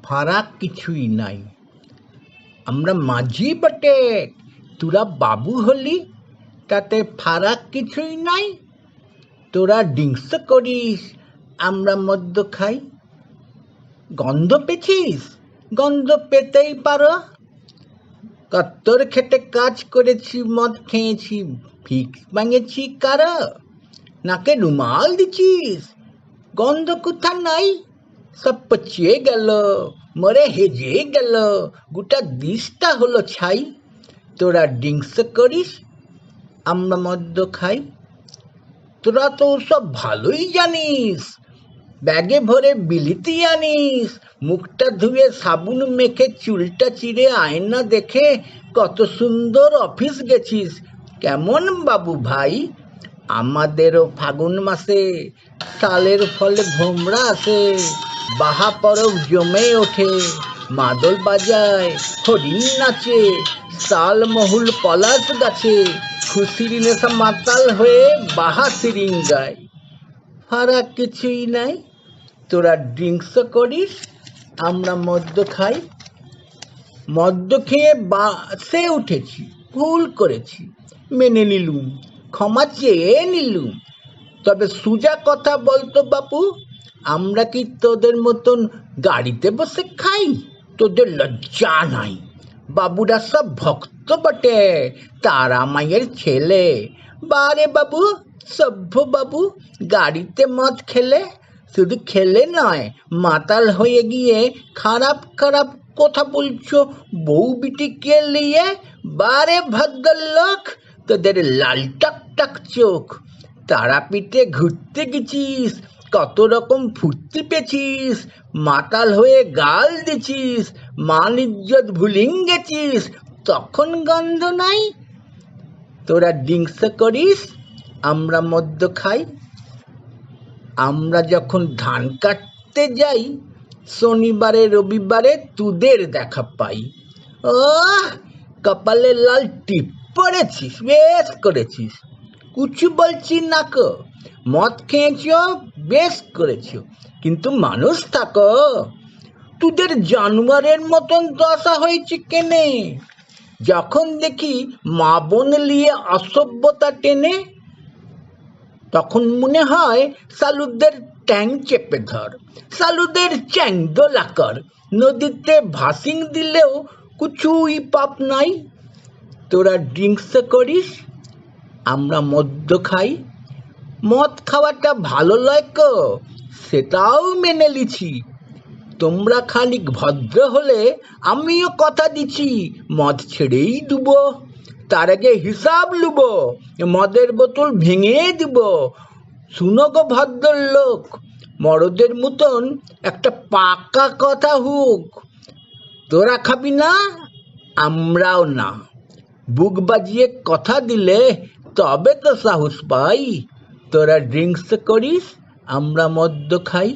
ফারাক কিছুই নাই। আমরা মাঝি বটে, তোরা বাবু হলি, তাতে ফারাক কিছুই নাই। তোরা ড্রিঙ্কস করিস, আমরা মদ্য খাই। গন্ধ পেছিস? গন্ধ পেতেই পারো। কত্তর খেটে কাজ করেছি, মদ খেয়েছি, ফিক্স ভাঙেছি কারো। নাকে রুমাল দিছিস, গন্ধ কোথা নাই? সব পচিয়ে গেল, মরে হেজে গেল, গোটা দিশটা হলো ছাই। তোরা ড্রিঙ্কস করিস, আমরা মদ্য খাই। তোরা তো সব ভালোই জানিস, ব্যাগে ভরে বিলিতি আনিস, মুখটা ধুয়ে সাবুন মেখে চুলটা চিরে আয়না দেখে কত সুন্দর অফিস গেছিস। কেমন বাবু ভাই? আমাদেরও ফাগুন মাসে সালের ফলে ভোমরা আসে, বাহা পরব জমে ওঠে, মাদল বাজায়, হরিণ নাচে, সাল মহুল পলাশ গাছে, খুশির নেশা মাতাল হয়ে বাহা সিরিঙ্গায়। ফারাক কিছুই নাই। তোরা ড্রিঙ্কস করিস, আমরা মদ্য খাই। মদ্য খেয়ে বাসে উঠেছি, ভুল করেছি, মেনে নিলুম, ক্ষমা চেয়ে নিলুম। তবে সুজা কথা বলতো বাপু, আমরা কি তোদের মতন গাড়িতে বসে খাই? তোদের লজ্জা নাই? বাবুরা সব ভক্ত বটে, তারা মায়ের ছেলে। বারে বাবু, সভ্য বাবু, গাড়িতে মদ খেলে, শুধু খেলে নয়, মাতাল হয়ে গিয়ে খারাপ খারাপ কথা বলছো বউ বিটিকে নিয়ে। বারে ভদ্রলোক, তোদের লাল টকটক চোখ। তারাপীঠে ঘুরতে গেছিস, কত রকম ফুর্তি পেয়েছিস, মাতাল হয়ে গাল দিছিস, মান ইজ্জত ভুলিং গেছিস, তখন গন্ধ নাই? তোরা ড্রিঙ্কস করিস, আমরা মদ্য খাই। আমরা যখন ধান কাটতে যাই, শনিবারে রবিবারে তোদের দেখা পাই। ও কপালে লাল টিপ পড়েছিস, বেশ করেছিস, কিছু বলছি না কো। মদ খেয়েছ, বেশ করেছ, কিন্তু মানুষ থাকো। তোদের জানোয়ারের মতন দশা হয়েছে কেনে? যখন দেখি মা বোন নিয়ে অসভ্যতা টেনে, তখন মনে হয় সালুদের ট্যাং চেপে ধর, সালুদের চ্যাং দোলা কর, নদীতে ভাসিং দিলেও কিছুই পাপ নাই। তোরা ড্রিঙ্কস করিস, আমরা মদ্য খাই। মদ খাওয়াটা ভালো লয় কো, সেটাও মেনে লিছি। তোমরা খানিক ভদ্র হলে আমিও কথা দিচ্ছি, মদ ছেড়েই দেব। তার আগে হিসাব লুব, মদের বোতল ভেঙে দিব। শুনো গো ভদ্রলোক, মরদের মতন একটা পাকা কথা হোক। তোরা খাবি না, আমরাও না। বুক বাজিয়ে কথা দিলে তবে তো সাহস পাই। তোরা ড্রিঙ্কস করিস, আমরা মদ্য খাই।